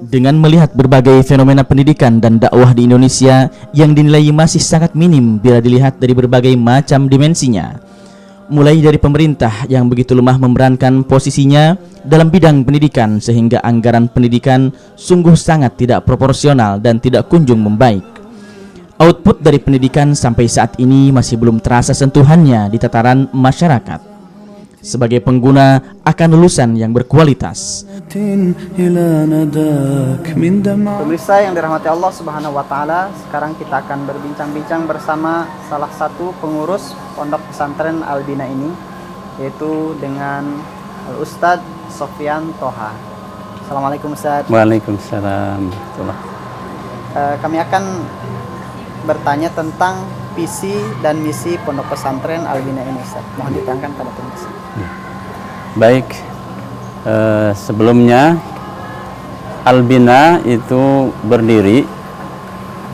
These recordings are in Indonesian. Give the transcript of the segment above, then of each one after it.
Dengan melihat berbagai fenomena pendidikan dan dakwah di Indonesia yang dinilai masih sangat minim bila dilihat dari berbagai macam dimensinya, mulai dari pemerintah yang begitu lemah memerankan posisinya dalam bidang pendidikan sehingga anggaran pendidikan sungguh sangat tidak proporsional dan tidak kunjung membaik. Output dari pendidikan sampai saat ini masih belum terasa sentuhannya di tataran masyarakat. Sebagai pengguna akan lulusan yang berkualitas. Pemirsa yang dirahmati Allah Subhanahu wa taala, sekarang kita akan berbincang-bincang bersama salah satu pengurus Pondok Pesantren Al-Bina ini, yaitu dengan Al-Ustadz Sofyan Toha. Assalamualaikum Ustadz. Waalaikumsalam. Kami akan bertanya tentang visi dan misi Pondok Pesantren Al-Bina ini, Ustadz. Mohon diterangkan pada pemirsa. Baik, sebelumnya Al-Bina itu berdiri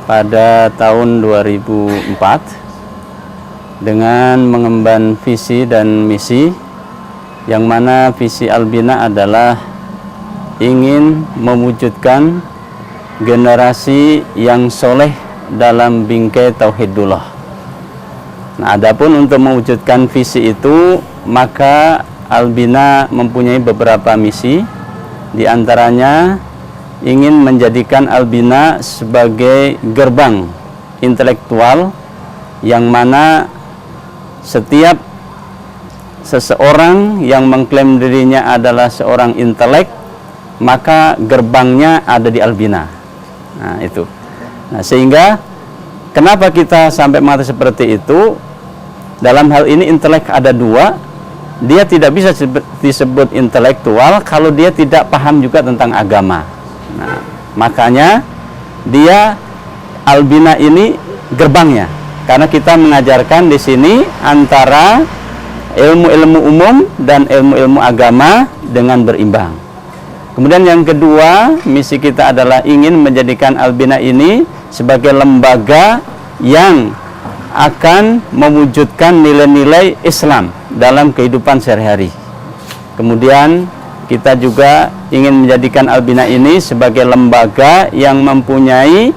pada tahun 2004 dengan mengemban visi dan misi, yang mana visi Al-Bina adalah ingin mewujudkan generasi yang soleh dalam bingkai tauhidullah. Nah, adapun untuk mewujudkan visi itu, maka Al-Bina mempunyai beberapa misi. Di antaranya ingin menjadikan Al-Bina sebagai gerbang intelektual yang mana setiap seseorang yang mengklaim dirinya adalah seorang intelek, maka gerbangnya ada di Al-Bina. Nah, itu. Nah, sehingga kenapa kita sampai mengatakan seperti itu? Dalam hal ini intelek ada dua. Dia tidak bisa disebut intelektual kalau dia tidak paham juga tentang agama. Nah, makanya dia Al-Bina ini gerbangnya, karena kita mengajarkan di sini antara ilmu-ilmu umum dan ilmu-ilmu agama dengan berimbang. Kemudian yang kedua, misi kita adalah ingin menjadikan Al-Bina ini sebagai lembaga yang akan mewujudkan nilai-nilai Islam dalam kehidupan sehari-hari. Kemudian kita juga ingin menjadikan Al-Bina ini sebagai lembaga yang mempunyai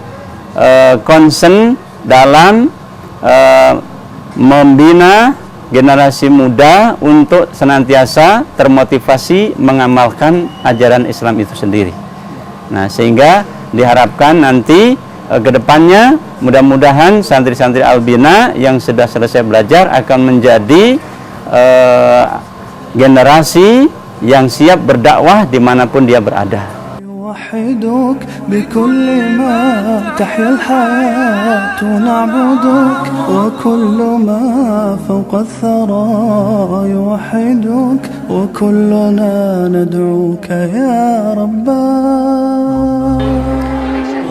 concern dalam membina generasi muda untuk senantiasa termotivasi mengamalkan ajaran Islam itu sendiri. Nah, sehingga diharapkan nanti ke depannya mudah-mudahan santri-santri Al-Bina yang sudah selesai belajar akan menjadi generasi yang siap berdakwah dimanapun dia berada.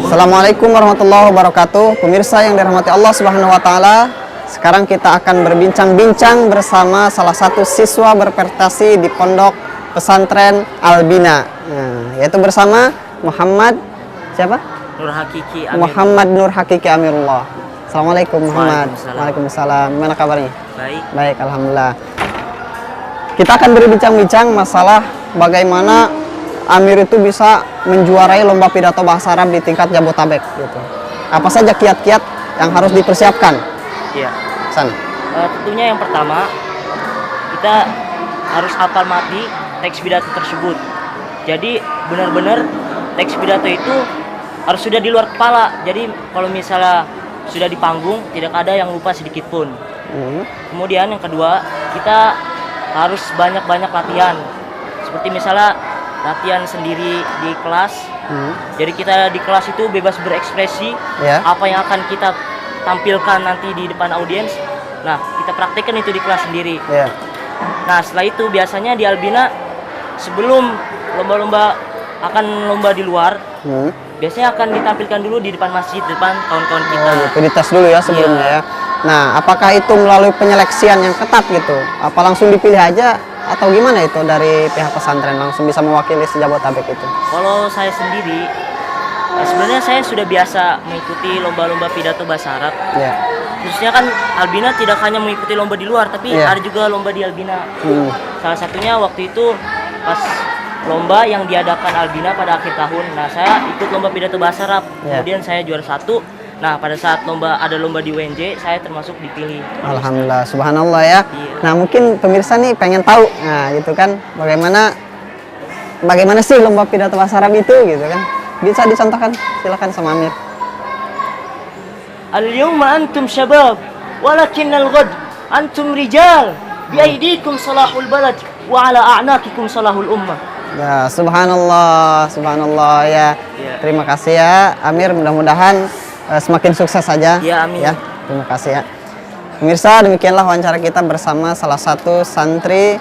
Assalamualaikum warahmatullahi wabarakatuh. Pemirsa yang dirahmati Allah Subhanahu wa taala, sekarang kita akan berbincang-bincang bersama salah satu siswa berprestasi di Pondok Pesantren Al-Bina, yaitu bersama Muhammad siapa? Nur Hakiki Amirullah. Muhammad Nur Hakiki Amirullah. Assalamualaikum Muhammad. Waalaikumsalam. Gimana kabarnya? Baik. Baik, alhamdulillah. Kita akan berbincang-bincang masalah bagaimana Amir itu bisa menjuarai lomba pidato bahasa Arab di tingkat Jabotabek gitu. Apa saja kiat-kiat yang harus dipersiapkan? Iya. Sana. Tentunya yang pertama, kita harus hafal mati teks pidato tersebut. Jadi benar-benar teks pidato itu harus sudah di luar kepala. Jadi kalau misalnya sudah di panggung, tidak ada yang lupa sedikit pun. Kemudian yang kedua, kita harus banyak-banyak latihan. Seperti misalnya latihan sendiri di kelas. Jadi kita di kelas itu bebas berekspresi. Apa yang akan kita tampilkan nanti di depan audiens, nah kita praktekkan itu di kelas sendiri. Nah setelah itu biasanya di Al-Bina sebelum lomba-lomba akan lomba di luar, biasanya akan ditampilkan dulu di depan masjid, depan kawan-kawan kita. Gitu, dites dulu ya sebelumnya ya. Nah, apakah itu melalui penyeleksian yang ketat gitu? Apa langsung dipilih aja atau gimana itu dari pihak pesantren langsung bisa mewakili se-Jabodetabek itu? Kalau saya sendiri, sebenarnya saya sudah biasa mengikuti lomba-lomba pidato bahasa Arab. Ya. Khususnya kan Albina tidak hanya mengikuti lomba di luar, tapi Iya. ada juga lomba di Albina. Salah satunya waktu itu pas lomba yang diadakan Albina pada akhir tahun. Nah, saya ikut lomba pidato bahasa Arab. Iya. Kemudian saya juara 1. Nah, pada saat ada lomba di UNJ, saya termasuk dipilih. Alhamdulillah, subhanallah ya. Iya. Nah, mungkin pemirsa nih pengen tahu, nah gitu kan, bagaimana sih lomba pidato bahasa Arab itu gitu kan? Bisa dicontohkan, silakan sama Amir. Al-yawma antum syabab, walakinnal ghad antum rijal. Biaidikum salahul balad wa ala a'naqikum salahul ummah. Ya, subhanallah, subhanallah ya. Iya. Terima kasih ya, Amir. Mudah-mudahan semakin sukses saja. Ya, amin. Ya, terima kasih ya. Pemirsa, demikianlah wawancara kita bersama salah satu santri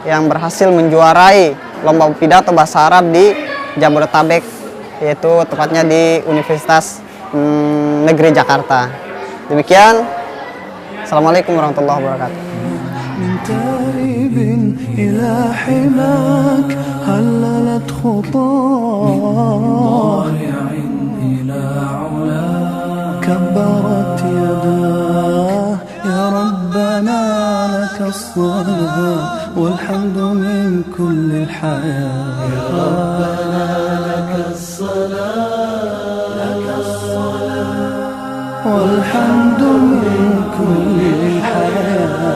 yang berhasil menjuarai lomba pidato bahasa Arab di Jabodetabek, yaitu tepatnya di Universitas Negeri Jakarta. Demikian, assalamualaikum warahmatullahi wabarakatuh. من تائب إلى حماك هللت خطاه إلى علاك كبرت يداه يا ربنا لك الصلاة والحمد من كل الحياة يا ربنا لك الصلاة والحمد من كل الحياة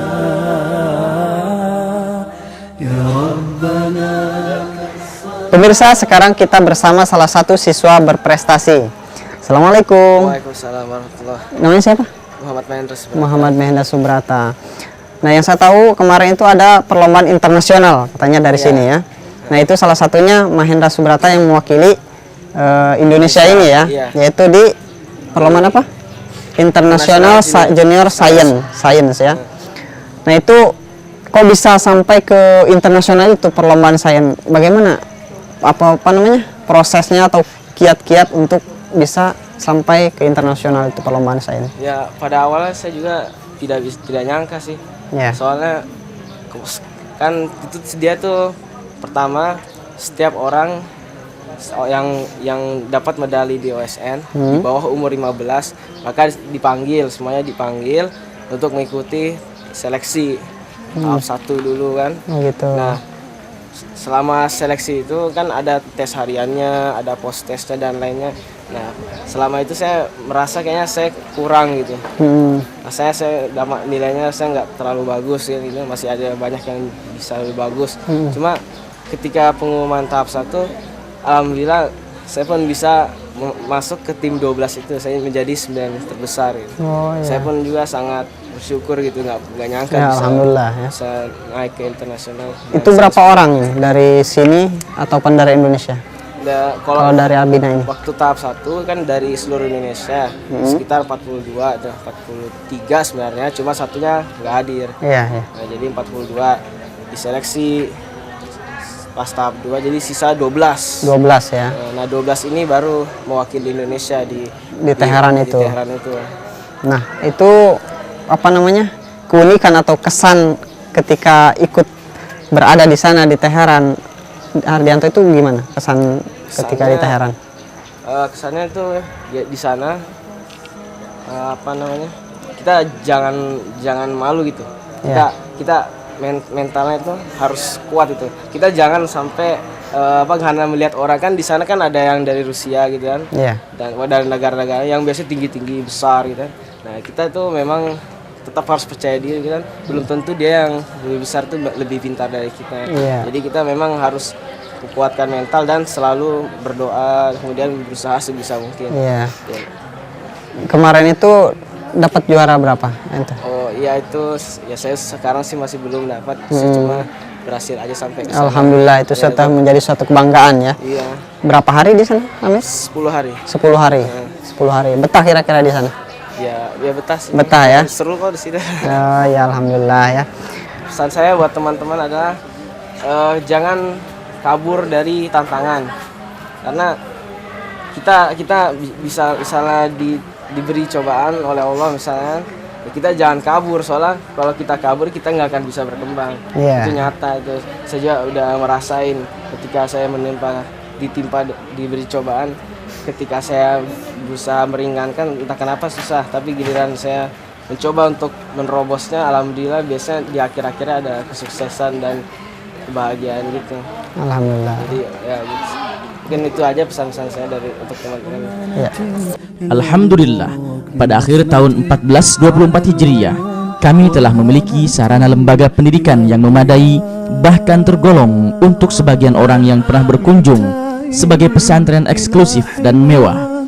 Pemirsa, sekarang kita bersama salah satu siswa berprestasi. Assalamualaikum. Waalaikumsalam warahmatullahi. Namanya siapa? Muhammad Mahendra Subrata. Muhammad Mahendra Subrata. Nah, yang saya tahu kemarin itu ada perlombaan internasional, katanya dari sini ya. Nah, itu salah satunya Mahendra Subrata yang mewakili Indonesia ini ya, yaitu di perlombaan apa? International Junior Science ya. Nah, itu kok bisa sampai ke internasional itu perlombaan sains? Bagaimana apa namanya prosesnya atau kiat-kiat untuk bisa sampai ke internasional itu perlombaan sains? Ya, pada awalnya saya juga tidak nyangka sih. Ya. Soalnya kan itu dia tuh pertama setiap orang yang dapat medali di OSN di bawah umur 15 maka semuanya dipanggil untuk mengikuti seleksi tahap 1 dulu kan. Gitu. Nah, selama seleksi itu kan ada tes hariannya, ada post tesnya dan lainnya. Nah, selama itu saya merasa kayaknya saya kurang gitu. Nah, nilainya saya nggak terlalu bagus ya, gitu. Masih ada banyak yang bisa lebih bagus. Cuma ketika pengumuman tahap 1, alhamdulillah saya pun bisa masuk ke tim 12 itu. Saya menjadi 9 terbesar gitu. Saya pun juga sangat bersyukur gitu, nggak nyangka Ya, alhamdulillah ya. bisa naik ke internasional. Itu berapa orang nih dari sini ataupun dari Indonesia? Kalau dari Albina ini? Waktu tahap 1 kan dari seluruh Indonesia sekitar 42 atau 43 sebenarnya, cuma satunya nggak hadir. Iya, iya. Nah, jadi 42 diseleksi pas tahap 2 jadi sisa 12. 12 ya. Nah, 12 ini baru mewakili Indonesia di Teheran itu. Di Teheran itu. Nah, itu apa namanya? Keunikan atau kesan ketika ikut berada di sana di Teheran, Ardianto itu gimana kesan ketika di Teheran? Kesannya itu ya, di sana apa namanya, kita jangan malu gitu. Kita mentalnya itu harus kuat itu. Kita jangan sampai karena melihat orang kan di sana kan ada yang dari Rusia gitu kan, dan dari negara-negara yang biasanya tinggi-tinggi besar gitu kan. Nah, kita tuh memang tetap harus percaya diri gitu kan. Belum tentu dia yang lebih besar tuh lebih pintar dari kita. Jadi kita memang harus kuatkan mental dan selalu berdoa, kemudian berusaha sebisa mungkin. Kemarin itu dapat juara berapa? Oh iya, itu ya saya sekarang sih masih belum dapat, saya cuma berhasil aja sampai ke sana. Alhamdulillah, itu sudah menjadi suatu kebanggaan ya. Iya. Berapa hari di sana, Amis? 10 hari. 10 hari. 10 hari. Betah kira-kira di sana? Ya betah sih. Betah ya. Seru kok di sini. Ya alhamdulillah ya. Pesan saya buat teman-teman adalah jangan kabur dari tantangan. Karena kita bisa misalnya diberi cobaan oleh Allah misalnya, ya kita jangan kabur, soalnya kalau kita kabur kita nggak akan bisa berkembang. Itu nyata, itu saja udah merasain ketika saya diberi cobaan, ketika saya berusaha meringankan entah kenapa susah, tapi giliran saya mencoba untuk menerobosnya, alhamdulillah biasanya di akhir-akhirnya ada kesuksesan dan kebahagiaan gitu. Alhamdulillah. Jadi ya gitu. Mungkin itu aja pesan-pesan saya untuk teman-teman. Ya. Alhamdulillah, pada akhir tahun 1424 Hijriah, kami telah memiliki sarana lembaga pendidikan yang memadai, bahkan tergolong untuk sebagian orang yang pernah berkunjung sebagai pesantren eksklusif dan mewah.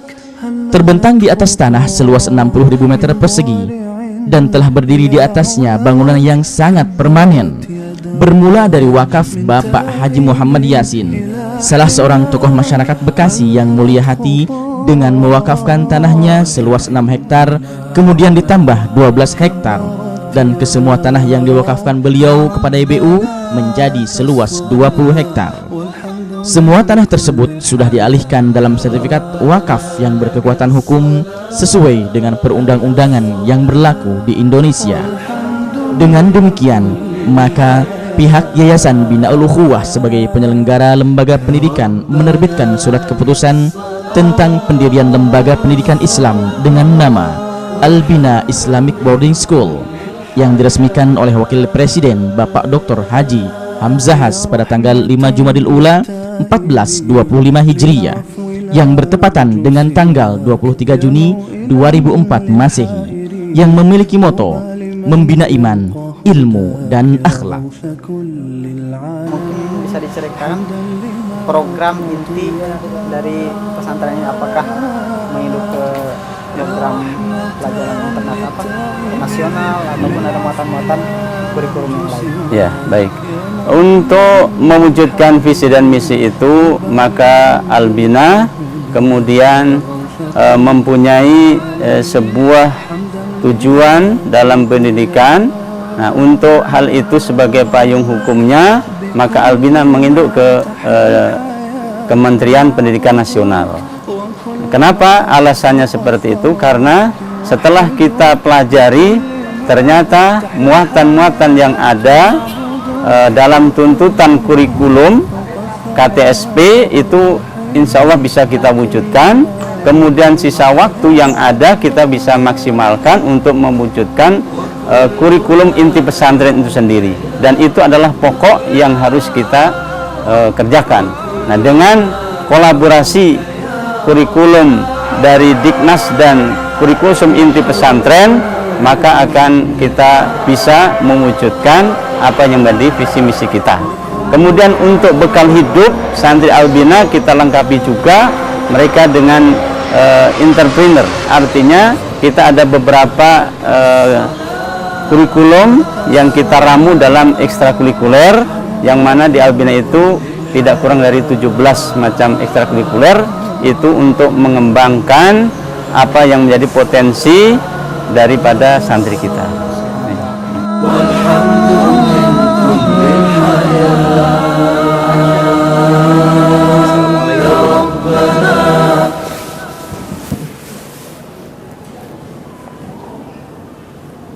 Terbentang di atas tanah seluas 60.000 meter persegi dan telah berdiri di atasnya bangunan yang sangat permanen. Bermula dari wakaf Bapak Haji Muhammad Yasin, salah seorang tokoh masyarakat Bekasi yang mulia hati, dengan mewakafkan tanahnya seluas 6 hektar, kemudian ditambah 12 hektar, dan kesemua tanah yang diwakafkan beliau kepada IBU menjadi seluas 20 hektar. Semua tanah tersebut sudah dialihkan dalam sertifikat wakaf yang berkekuatan hukum sesuai dengan perundang-undangan yang berlaku di Indonesia. Dengan demikian, maka pihak Yayasan Binaul Ukhuwah sebagai penyelenggara lembaga pendidikan menerbitkan surat keputusan tentang pendirian lembaga pendidikan Islam dengan nama Al-Bina Islamic Boarding School yang diresmikan oleh Wakil Presiden Bapak Dr. Haji Hamzahas pada tanggal 5 Jumadil Ula 1425 Hijriah yang bertepatan dengan tanggal 23 Juni 2004 Masehi, yang memiliki moto membina iman, ilmu, dan akhlak. Mungkin bisa diceritakan program inti dari pesantren ini, apakah menginduk ke program pelajaran nasional ataupun ada muatan-muatan kurikulum yang lain? Ya, baik. Untuk mewujudkan visi dan misi itu, maka Al-Bina kemudian mempunyai sebuah tujuan dalam pendidikan. Nah, untuk hal itu sebagai payung hukumnya, maka Al-Bina menginduk ke Kementerian Pendidikan Nasional. Kenapa alasannya seperti itu? Karena setelah kita pelajari, ternyata muatan-muatan yang ada dalam tuntutan kurikulum KTSP itu insya Allah bisa kita wujudkan. Kemudian sisa waktu yang ada kita bisa maksimalkan untuk mewujudkan kurikulum inti pesantren itu sendiri, dan itu adalah pokok yang harus kita kerjakan. Nah, dengan kolaborasi kurikulum dari Diknas dan kurikulum inti pesantren, maka akan kita bisa mewujudkan apa yang menjadi visi misi kita. Kemudian untuk bekal hidup santri Al-Bina kita lengkapi juga mereka dengan entrepreneur, artinya kita ada beberapa kurikulum yang kita ramu dalam ekstrakurikuler, yang mana di Al-Bina itu tidak kurang dari 17 macam ekstrakurikuler, itu untuk mengembangkan apa yang menjadi potensi daripada santri kita.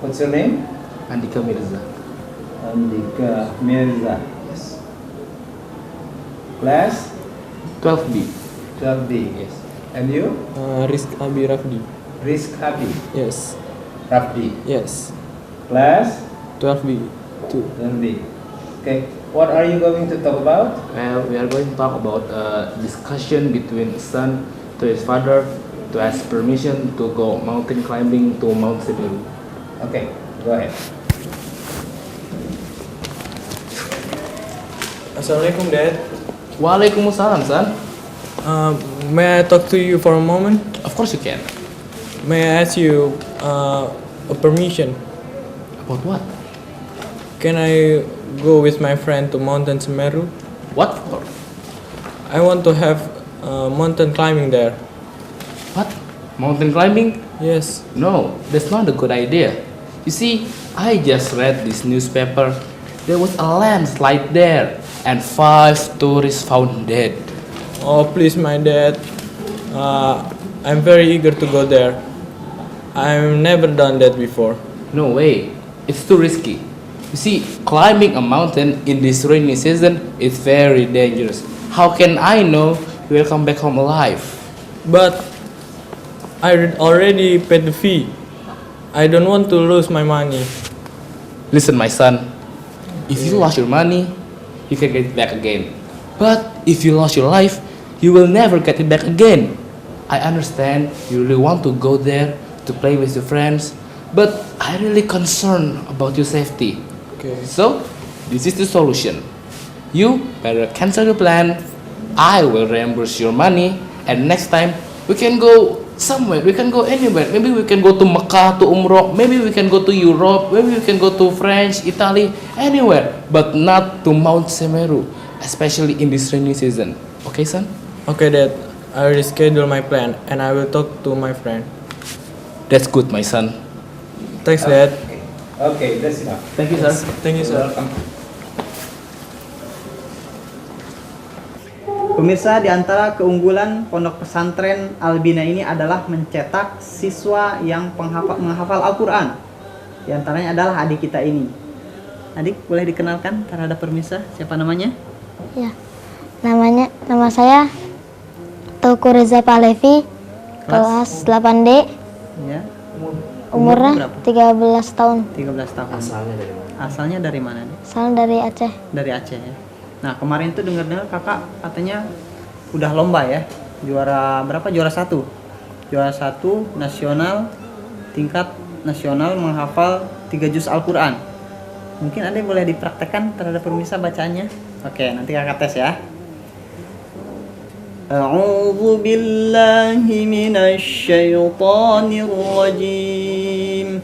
What's your name? Andika Mirza. Andika Mirza. Yes. Class 12B. 12B. Yes. And you? Rizk Abi Rafdi. Rizk Abi. Yes. Rafdi. Yes. Class 12B. 2. 12B. Okay. What are you going to talk about? Well, we are going to talk about a discussion between son to his father to ask permission to go mountain climbing to Mount Semeru. Okay, go ahead. Assalamualaikum, Dad. Waalaikumsalam, son. May I talk to you for a moment? Of course you can. May I ask you a permission? About what? Can I go with my friend to Mountain Semeru? What for? I want to have mountain climbing there. What? Mountain climbing? Yes. No, that's not a good idea. You see, I just read this newspaper. There was a landslide there. and 5 tourists found dead. Oh, please, my dad. I'm very eager to go there. I've never done that before. No way, it's too risky. You see, climbing a mountain in this rainy season is very dangerous. How can I know you will come back home alive? But I already paid the fee. I don't want to lose my money. Listen, my son, if you lost your money, you can get it back again. But if you lost your life, you will never get it back again. I understand you really want to go there to play with your friends, but I really concerned about your safety. Okay. So, this is the solution. You better cancel your plan. I will reimburse your money, and next time we can go somewhere. We can go anywhere. Maybe we can go to Mecca, to Umrah. Maybe we can go to Europe. Maybe we can go to France, Italy, anywhere, but not to Mount Semeru, especially in this rainy season. Okay, son? Okay, Dad. I will reschedule my plan and I will talk to my friend. That's good, my son. Thanks, Dad. Okay, that's enough. Thank you, sir. Thank you, sir. Pemirsa, di antara keunggulan pondok pesantren Al-Bina ini adalah mencetak siswa yang menghafal Al-Quran. Di antaranya adalah adik kita ini. Adik, boleh dikenalkan terhadap pemirsa siapa namanya? Ya, nama saya Teuku Reza Pahlevi, kelas 8D, Ya. umurnya 13 tahun, 13 tahun. Asalnya dari mana? Dik? asal dari Aceh. Dari Aceh ya. Nah, kemarin tuh dengar-dengar kakak katanya udah lomba ya. Juara berapa? Juara 1. Juara 1 nasional, tingkat nasional menghafal 3 juz Al-Quran. Mungkin ada yang boleh dipraktekkan terhadap pemirsa bacaannya? Oke, nanti kakak tes ya. A'udzu billahi minasy syaithanir rajim.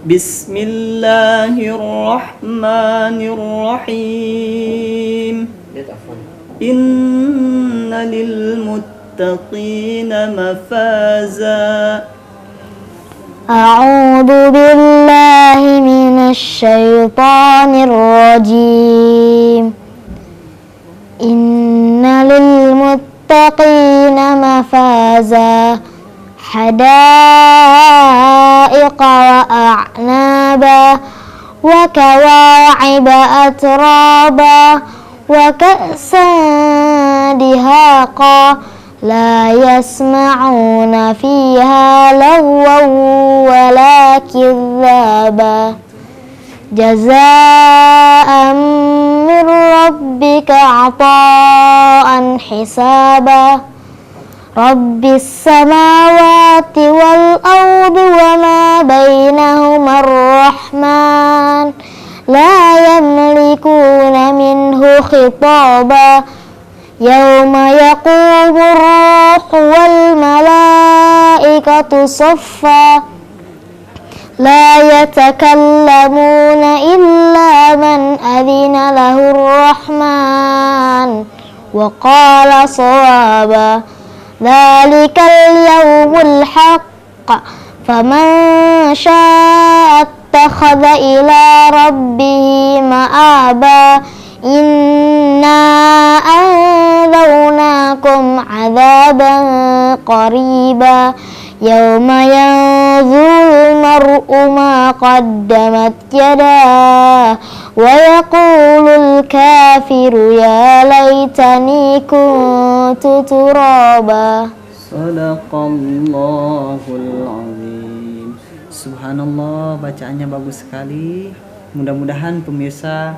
Bismillahirrahmanirrahim. Inna lil muttaqina mafaza. A'udzu billahi minasy syaithanir rajim. Innalil muttaqina mafaza, hadaiqa wa a'naba, wa kawa'iba atraba, wa ka'san dihaqa, la yasma'una fiha lagwan wa la kidzaba, jazaa'an min rabbika 'ata'an hisaba, rabbis samawati wal ardi wa ma bainahuma ar-rahman, la yamlikuna minhu khitaba, yawma yaqumu ar-ruhu wal malaikatu saffa, la yatakallamuna illa man adhina lahu ar-rahman wa qala sawaba, dhalikal yawmul haqq, faman syaa'a attakhadha ila rabbihi ma'aba, inna anzarnakum 'adzaban qariba, yawma yanzurul mar'u ma qaddamat yadah, wa yaqulul kafiru ya laitani kuntu turaba. Sadaqallahul azim. Subhanallah, bacaannya bagus sekali. Mudah-mudahan pemirsa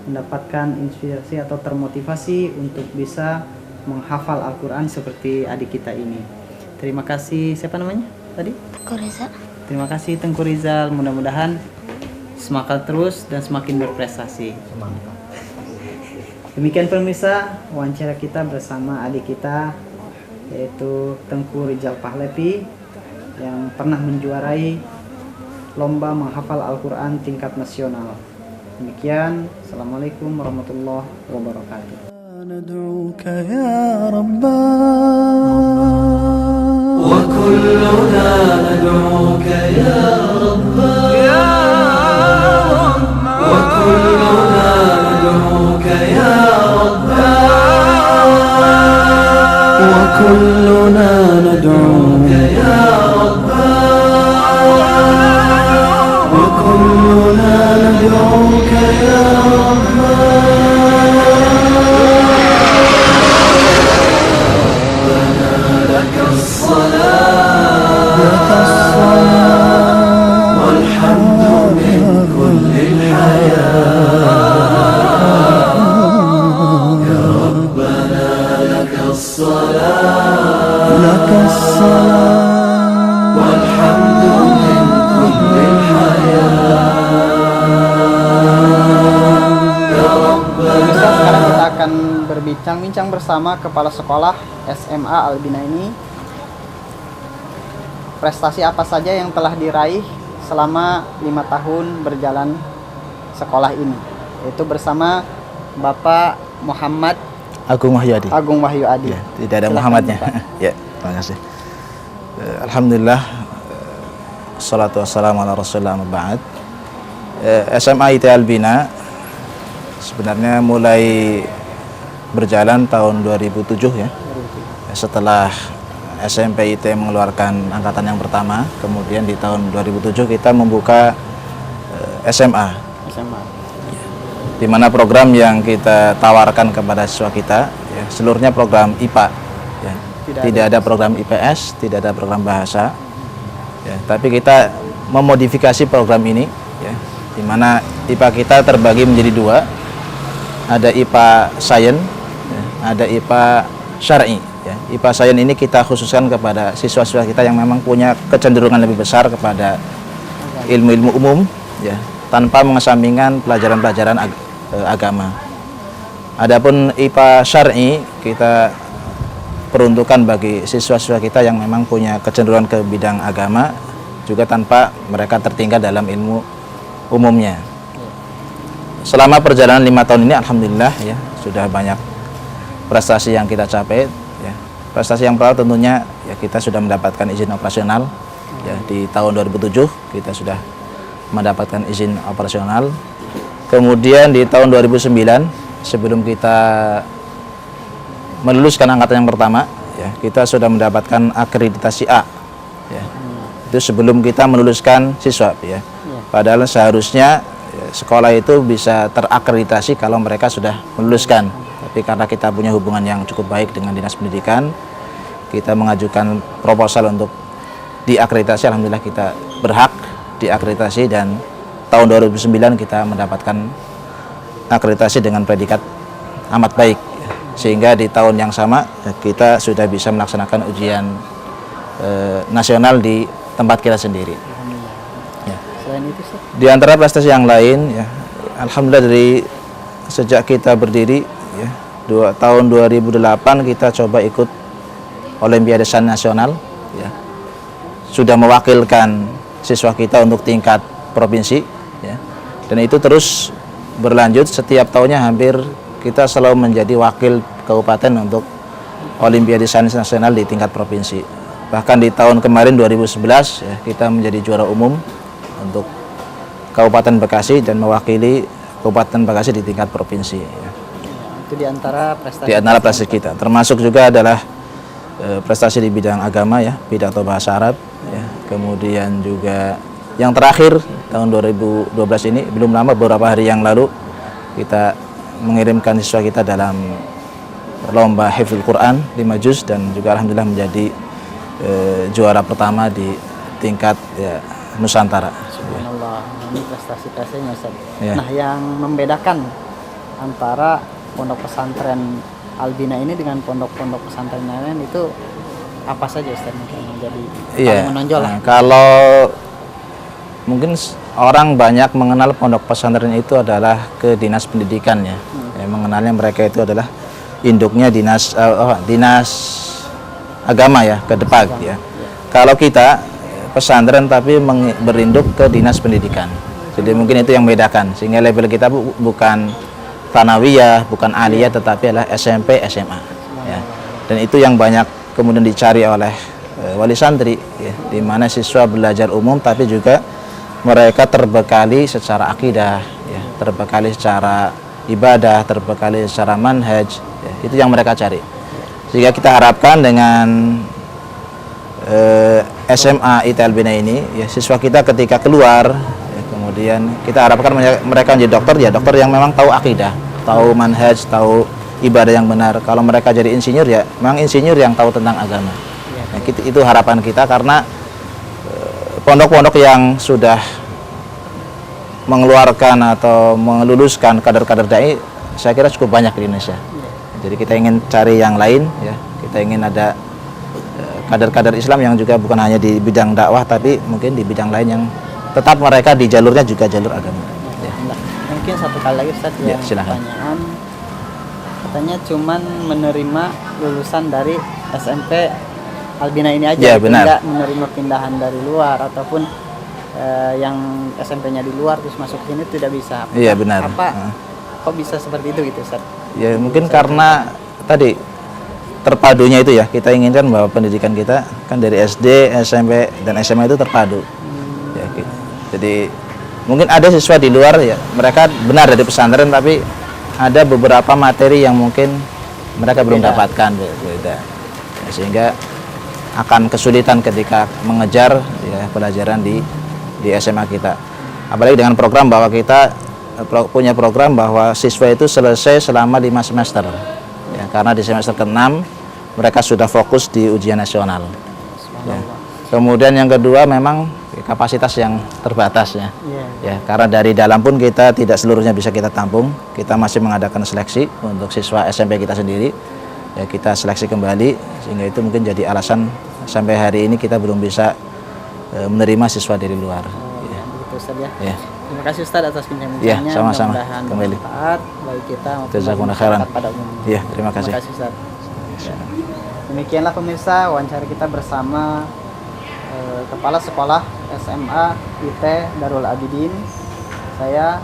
mendapatkan inspirasi atau termotivasi untuk bisa menghafal Al-Quran seperti adik kita ini. Terima kasih. Siapa namanya tadi? Teuku Reza. Terima kasih Tengku Rizal. Mudah-mudahan semangat terus dan semakin berprestasi. Demikian pemirsa wawancara kita bersama adik kita, yaitu Tengku Rizal Pahlevi, yang pernah menjuarai lomba menghafal Al-Quran tingkat nasional. Demikian, Assalamualaikum warahmatullahi wabarakatuh. ندعوك يا رباه وكلنا ندعوك يا رباه وكلنا ندعوك وكلنا ندعوك يا ربنا وكلنا ندعوك يا ربنا لك الصلاة والحمد من كل الحياة يا ربنا لك الصلاة والحمد من كل Pemirsa, sekarang kita akan berbincang-bincang bersama Kepala Sekolah SMA Albina ini. Prestasi apa saja yang telah diraih selama 5 tahun berjalan sekolah ini, yaitu bersama Bapak Muhammad Agung Wahyu Adi. Agung Wahyu Adi. Ya, tidak ada Silakan, Muhammadnya. Pak. Ya, terima kasih. Alhamdulillah, salatu wassalamu ala rasulillah ba'd. SMA IT Albina sebenarnya mulai berjalan tahun 2007 ya. Setelah SMP IT mengeluarkan angkatan yang pertama, kemudian di tahun 2007 kita membuka SMA. Di mana program yang kita tawarkan kepada siswa kita ya, seluruhnya program IPA ya. Tidak ada program IPS, tidak ada program bahasa ya, tapi kita memodifikasi program ini ya, di mana IPA kita terbagi menjadi 2. Ada IPA Science ya, ada IPA Syar'i ya. IPA Science ini kita khususkan kepada siswa-siswa kita yang memang punya kecenderungan lebih besar kepada ilmu-ilmu umum ya, tanpa mengesampingkan pelajaran-pelajaran agama. Adapun IPA Syar'i kita peruntukan bagi siswa-siswa kita yang memang punya kecenderungan ke bidang agama, juga tanpa mereka tertinggal dalam ilmu umumnya. Selama perjalanan 5 tahun ini alhamdulillah ya, sudah banyak prestasi yang kita capai ya. Prestasi yang pertama tentunya ya, kita sudah mendapatkan izin operasional ya. Di tahun 2007 kita sudah mendapatkan izin operasional. Kemudian di tahun 2009 sebelum kita meluluskan angkatan yang pertama ya, kita sudah mendapatkan akreditasi A ya. Itu sebelum kita meluluskan siswa ya. Padahal seharusnya ya, sekolah itu bisa terakreditasi kalau mereka sudah meluluskan, tapi karena kita punya hubungan yang cukup baik dengan Dinas Pendidikan, kita mengajukan proposal untuk diakreditasi. Alhamdulillah kita berhak diakreditasi dan tahun 2009 kita mendapatkan akreditasi dengan predikat amat baik, sehingga di tahun yang sama kita sudah bisa melaksanakan ujian nasional di tempat kita sendiri ya. Selain itu, di antara prestasi yang lain ya, alhamdulillah dari sejak kita berdiri ya, tahun 2008 kita coba ikut Olimpiade Sains Nasional ya. Sudah mewakilkan siswa kita untuk tingkat provinsi ya. Dan itu terus berlanjut, setiap tahunnya hampir kita selalu menjadi wakil kabupaten untuk Olimpiade Sains Nasional di tingkat provinsi. Bahkan di tahun kemarin 2011 ya, kita menjadi juara umum untuk Kabupaten Bekasi dan mewakili Kabupaten Bekasi di tingkat provinsi ya. Itu di antara prestasi. Di antara prestasi kita, termasuk juga adalah prestasi di bidang agama ya, pidato bahasa Arab ya. Kemudian juga yang terakhir tahun 2012 ini, belum lama, beberapa hari yang lalu kita mengirimkan siswa kita dalam lomba Hifdzul Quran 5 juz dan juga alhamdulillah menjadi juara pertama di tingkat ya, Nusantara. Subhanallah, ini prestasi-prestasinya Ustaz. Ya. Nah, yang membedakan antara pondok pesantren Albina ini dengan pondok-pondok pesantren lain itu apa saja Ustaz yang menjadi paling menonjol? Nah, kalau mungkin orang banyak mengenal pondok pesantren itu adalah ke Dinas Pendidikan ya. Mengenalnya mereka itu adalah induknya dinas agama ya, ke Depak ya. Kalau kita pesantren tapi berinduk ke Dinas Pendidikan. Jadi mungkin itu yang membedakan, sehingga label kita bukan Thanawiyah, bukan Aliyah, tetapi adalah SMP, SMA ya. Dan itu yang banyak kemudian dicari oleh wali santri ya, di mana siswa belajar umum tapi juga mereka terbekali secara akidah ya, terbekali secara ibadah, terbekali secara manhaj ya, itu yang mereka cari. Sehingga kita harapkan dengan SMA IT Albina ini, ya, siswa kita ketika keluar, ya, kemudian kita harapkan mereka menjadi dokter, ya dokter yang memang tahu akidah, tahu manhaj, tahu ibadah yang benar. Kalau mereka jadi insinyur, ya memang insinyur yang tahu tentang agama. Nah, itu harapan kita, karena pondok-pondok yang sudah mengeluarkan atau meluluskan kader-kader dai, saya kira cukup banyak di Indonesia. Jadi kita ingin cari yang lain, ya. Kita ingin ada kader-kader Islam yang juga bukan hanya di bidang dakwah, tapi mungkin di bidang lain yang tetap mereka di jalurnya juga jalur agama. Ya. Mungkin satu kali lagi Ustaz, ya, yang silakan. pertanyaan, katanya cuman menerima lulusan dari SMP Albina ini aja, ya, benar. Tidak menerima pindahan dari luar ataupun yang SMP-nya di luar terus masuk sini tidak bisa. Iya, benar. Kok bisa seperti itu gitu Ustaz? Ya mungkin karena tadi terpadunya itu, ya, kita inginkan bahwa pendidikan kita kan dari SD, SMP dan SMA itu terpadu. Ya, jadi mungkin ada siswa di luar, ya mereka benar dari pesantren, tapi ada beberapa materi yang mungkin mereka belum dapatkan, beda. Ya, sehingga akan kesulitan ketika mengejar, ya, pelajaran di SMA kita. Apalagi dengan program bahwa kita punya program bahwa siswa itu selesai selama 5 semester. Ya, karena di semester ke-6 mereka sudah fokus di ujian nasional. Ya. Kemudian yang kedua memang kapasitas yang terbatas, ya. Ya, karena dari dalam pun kita tidak seluruhnya bisa kita tampung. Kita masih mengadakan seleksi untuk siswa SMP kita sendiri. Ya, kita seleksi kembali, sehingga itu mungkin jadi alasan sampai hari ini kita belum bisa menerima siswa dari luar. Ya. Begitu Ustaz, ya. Ya. Terima kasih Ustaz atas bincang-bincangnya. Ya, sama-sama. Mudah-mudahan Kembali. bermanfaat bagi kita maupun Jazakumullah bagi khairan. masyarakat pada umumnya. Ya, terima kasih. Terima kasih Ustaz. Ya. Demikianlah pemirsa wawancara kita bersama Kepala Sekolah SMA IT Darul Abidin. Saya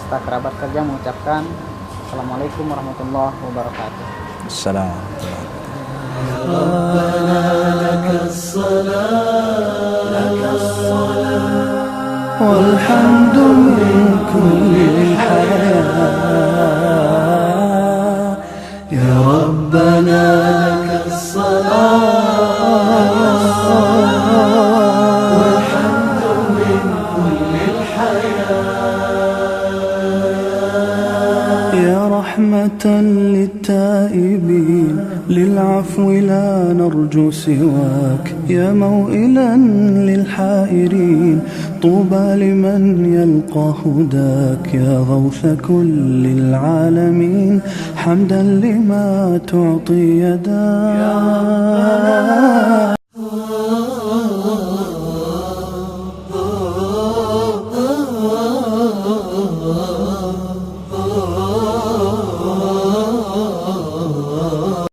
Ustaz Kerabat Kerja mengucapkan Assalamualaikum warahmatullahi wabarakatuh. Assalamualaikum. ربنا لك الصلاة والحمد من كل الحياة يا ربنا لك الصلاة والحمد من كل الحياة يا رحمة للتائبين للعفو لا نرجو سواك يا موئلا للحائرين طوبى لمن يلقى هداك يا غوث كل العالمين حمدا لما تعطي يداك